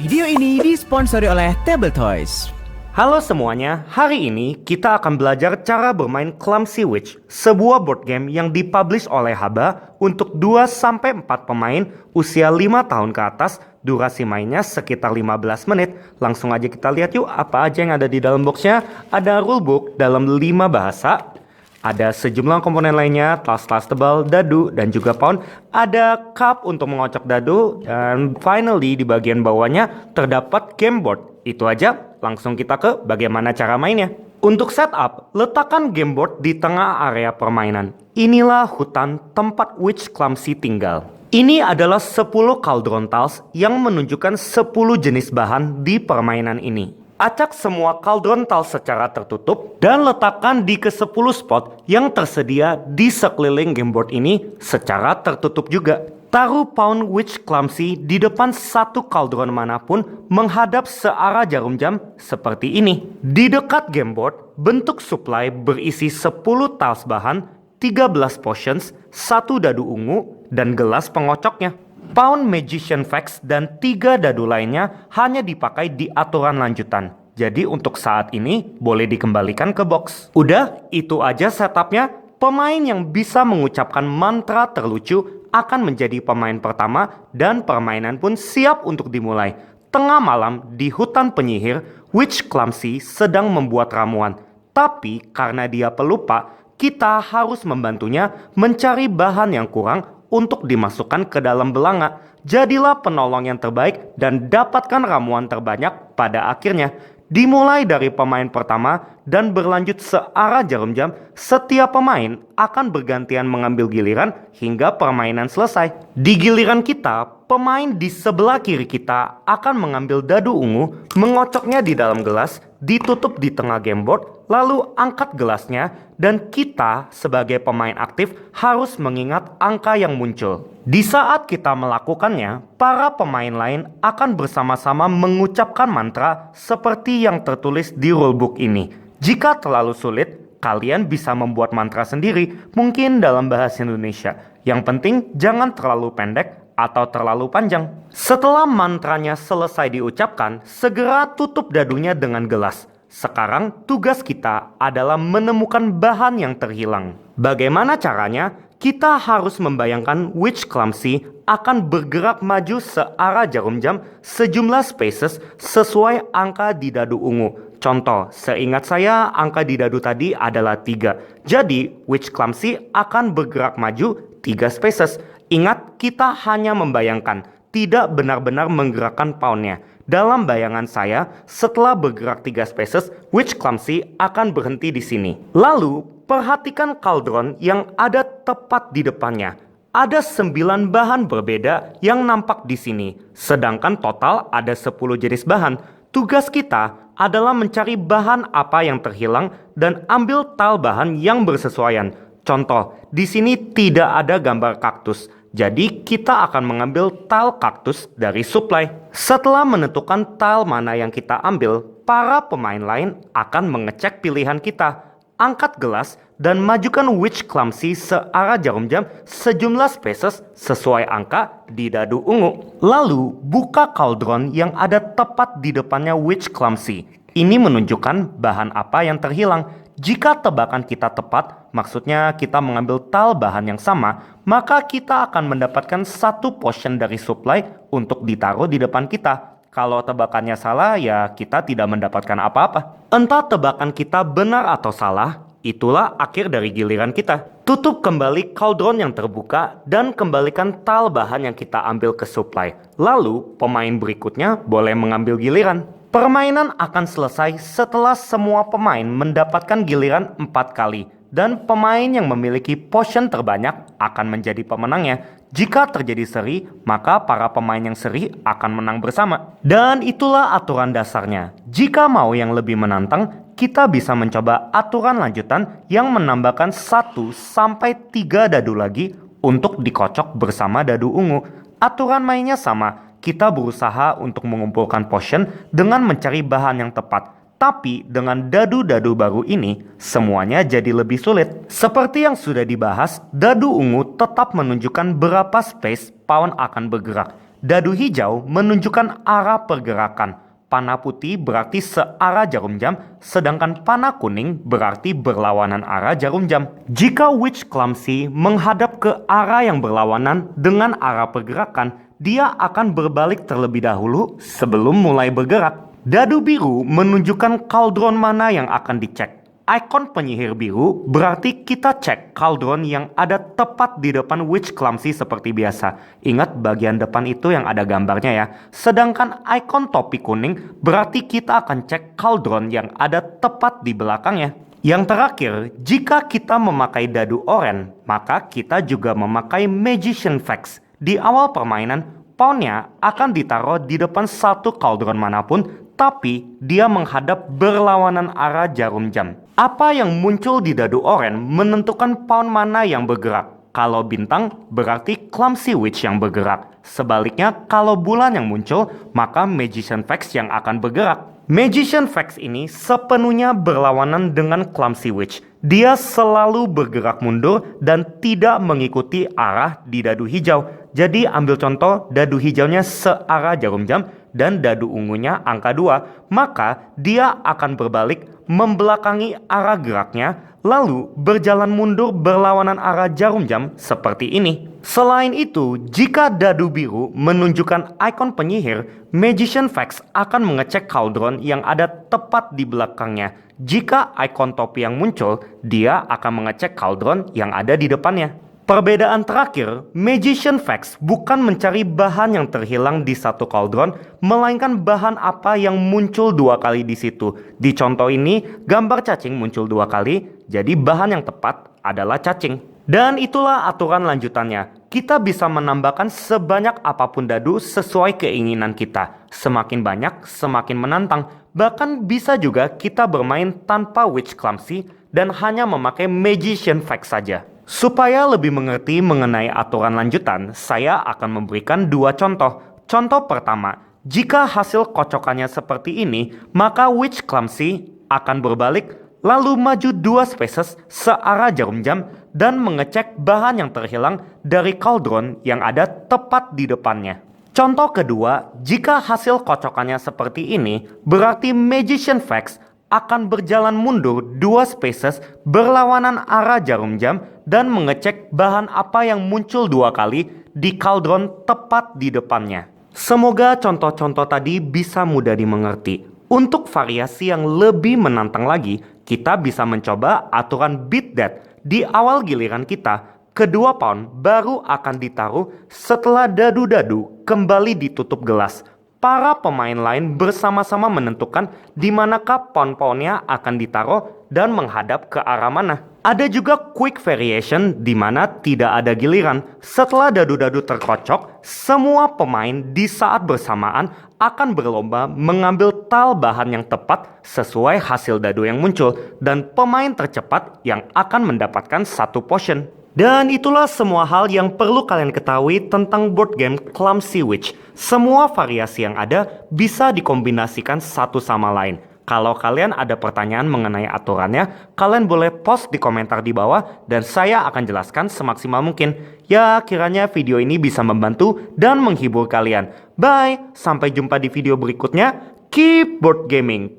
Video ini disponsori oleh Table Toys. Halo semuanya, hari ini kita akan belajar cara bermain Clumsy Witch, sebuah board game yang dipublish oleh HABA untuk 2-4 pemain usia 5 tahun ke atas. Durasi mainnya sekitar 15 menit. Langsung aja kita lihat yuk apa aja yang ada di dalam boxnya. Ada rulebook dalam 5 bahasa. Ada sejumlah komponen lainnya, tas-tas tebal, dadu, dan juga pound. Ada cup untuk mengocok dadu. Dan finally di bagian bawahnya terdapat game board. Itu aja, langsung kita ke bagaimana cara mainnya. Untuk setup, letakkan game board di tengah area permainan. Inilah hutan tempat Witch Clumsy tinggal. Ini adalah 10 cauldron tiles yang menunjukkan 10 jenis bahan di permainan ini. Acak semua cauldron tiles secara tertutup dan letakkan di ke-10 spot yang tersedia di sekeliling game board ini secara tertutup juga. Taruh pound Witch Clumsy di depan satu cauldron manapun menghadap searah jarum jam seperti ini. Di dekat game board, bentuk supply berisi 10 tiles bahan, 13 potions, 1 dadu ungu, dan gelas pengocoknya. Pound Magician Facts dan 3 dadu lainnya hanya dipakai di aturan lanjutan. Jadi untuk saat ini boleh dikembalikan ke box. Udah, itu aja setupnya. Pemain yang bisa mengucapkan mantra terlucu akan menjadi pemain pertama dan permainan pun siap untuk dimulai. Tengah malam di hutan penyihir, Witch Clumsy sedang membuat ramuan. Tapi karena dia pelupa, kita harus membantunya mencari bahan yang kurang untuk dimasukkan ke dalam belanga. Jadilah penolong yang terbaik dan dapatkan ramuan terbanyak pada akhirnya. Dimulai dari pemain pertama dan berlanjut searah jarum jam, setiap pemain akan bergantian mengambil giliran hingga permainan selesai. Di giliran kita, pemain di sebelah kiri kita akan mengambil dadu ungu, mengocoknya di dalam gelas, ditutup di tengah game board, lalu angkat gelasnya, dan kita sebagai pemain aktif harus mengingat angka yang muncul. Di saat kita melakukannya, para pemain lain akan bersama-sama mengucapkan mantra seperti yang tertulis di rulebook ini. Jika terlalu sulit, kalian bisa membuat mantra sendiri, mungkin dalam bahasa Indonesia. Yang penting jangan terlalu pendek atau terlalu panjang. Setelah mantranya selesai diucapkan, segera tutup dadunya dengan gelas. Sekarang tugas kita adalah menemukan bahan yang terhilang. Bagaimana caranya? Kita harus membayangkan Witch Clumsy akan bergerak maju searah jarum jam sejumlah spaces sesuai angka di dadu ungu. Contoh, seingat saya angka di dadu tadi adalah 3. Jadi, Witch Clumsy akan bergerak maju 3 spaces. Ingat, kita hanya membayangkan, tidak benar-benar menggerakkan poundnya. Dalam bayangan saya, setelah bergerak 3 spaces, Witch Clumsy akan berhenti di sini. Lalu, perhatikan cauldron yang ada tepat di depannya. Ada 9 bahan berbeda yang nampak di sini. Sedangkan total ada 10 jenis bahan. Tugas kita adalah mencari bahan apa yang terhilang dan ambil tile bahan yang bersesuaian. Contoh, di sini tidak ada gambar kaktus. Jadi kita akan mengambil tile kaktus dari supply. Setelah menentukan tile mana yang kita ambil, para pemain lain akan mengecek pilihan kita. Angkat gelas dan majukan Witch Clumsy searah jarum jam sejumlah spaces sesuai angka di dadu ungu. Lalu buka cauldron yang ada tepat di depannya Witch Clumsy. Ini menunjukkan bahan apa yang terhilang. Jika tebakan kita tepat, maksudnya kita mengambil tile bahan yang sama, maka kita akan mendapatkan 1 potion dari supply untuk ditaruh di depan kita. Kalau tebakannya salah, ya kita tidak mendapatkan apa-apa. Entah tebakan kita benar atau salah, itulah akhir dari giliran kita. Tutup kembali cauldron yang terbuka dan kembalikan tile bahan yang kita ambil ke supply. Lalu, pemain berikutnya boleh mengambil giliran. Permainan akan selesai setelah semua pemain mendapatkan giliran 4 kali. Dan pemain yang memiliki potion terbanyak akan menjadi pemenangnya. Jika terjadi seri, maka para pemain yang seri akan menang bersama. Dan itulah aturan dasarnya. Jika mau yang lebih menantang, kita bisa mencoba aturan lanjutan yang menambahkan 1-3 dadu lagi untuk dikocok bersama dadu ungu. Aturan mainnya sama. Kita berusaha untuk mengumpulkan potion dengan mencari bahan yang tepat. Tapi dengan dadu-dadu baru ini, semuanya jadi lebih sulit. Seperti yang sudah dibahas, dadu ungu tetap menunjukkan berapa space pawn akan bergerak. Dadu hijau menunjukkan arah pergerakan. Panah putih berarti searah jarum jam, sedangkan panah kuning berarti berlawanan arah jarum jam. Jika Witch Clumsy menghadap ke arah yang berlawanan dengan arah pergerakan, dia akan berbalik terlebih dahulu sebelum mulai bergerak. Dadu biru menunjukkan kaldron mana yang akan dicek. Ikon penyihir biru berarti kita cek kaldron yang ada tepat di depan Witch Clumsy seperti biasa. Ingat bagian depan itu yang ada gambarnya ya. Sedangkan ikon topi kuning berarti kita akan cek kaldron yang ada tepat di belakangnya. Yang terakhir, jika kita memakai dadu oranye, maka kita juga memakai Magician Facts. Di awal permainan, pawnnya akan ditaruh di depan satu kaldron manapun, tapi dia menghadap berlawanan arah jarum jam. Apa yang muncul di dadu oranye menentukan pawn mana yang bergerak. Kalau bintang berarti Clumsy Witch yang bergerak. Sebaliknya kalau bulan yang muncul maka Magician Facts yang akan bergerak. Magician Facts ini sepenuhnya berlawanan dengan Clumsy Witch. Dia selalu bergerak mundur dan tidak mengikuti arah di dadu hijau. Jadi ambil contoh dadu hijaunya searah jarum jam dan dadu ungunya angka 2, maka dia akan berbalik membelakangi arah geraknya lalu berjalan mundur berlawanan arah jarum jam seperti ini. Selain itu, jika dadu biru menunjukkan ikon penyihir, Magician Facts akan mengecek kaldron yang ada tepat di belakangnya. Jika ikon topi yang muncul, dia akan mengecek kaldron yang ada di depannya. Perbedaan terakhir, Magician Facts bukan mencari bahan yang terhilang di satu kaldron, melainkan bahan apa yang muncul 2 kali di situ. Di contoh ini, gambar cacing muncul 2 kali, jadi bahan yang tepat adalah cacing. Dan itulah aturan lanjutannya. Kita bisa menambahkan sebanyak apapun dadu sesuai keinginan kita. Semakin banyak, semakin menantang. Bahkan bisa juga kita bermain tanpa Witch Clumsy dan hanya memakai Magician Facts saja. Supaya lebih mengerti mengenai aturan lanjutan, saya akan memberikan 2 contoh. Contoh pertama, jika hasil kocokannya seperti ini, maka Witch Clumsy akan berbalik lalu maju 2 spaces searah jarum jam dan mengecek bahan yang terhilang dari kaldron yang ada tepat di depannya. Contoh kedua, jika hasil kocokannya seperti ini, berarti Magician Facts akan berjalan mundur 2 spaces berlawanan arah jarum jam dan mengecek bahan apa yang muncul 2 kali di kaldron tepat di depannya. Semoga contoh-contoh tadi bisa mudah dimengerti. Untuk variasi yang lebih menantang lagi, kita bisa mencoba aturan beat that. Di awal giliran kita, kedua pawn baru akan ditaruh setelah dadu-dadu kembali ditutup gelas. Para pemain lain bersama-sama menentukan di manakah pawn-pawnnya akan ditaruh dan menghadap ke arah mana. Ada juga quick variation di mana tidak ada giliran. Setelah dadu-dadu terkocok, semua pemain di saat bersamaan akan berlomba mengambil tal bahan yang tepat sesuai hasil dadu yang muncul dan pemain tercepat yang akan mendapatkan 1 potion. Dan itulah semua hal yang perlu kalian ketahui tentang board game Clumsy Witch. Semua variasi yang ada bisa dikombinasikan satu sama lain. Kalau kalian ada pertanyaan mengenai aturannya, kalian boleh post di komentar di bawah dan saya akan jelaskan semaksimal mungkin. Ya, kiranya video ini bisa membantu dan menghibur kalian. Bye, sampai jumpa di video berikutnya. Keep board gaming.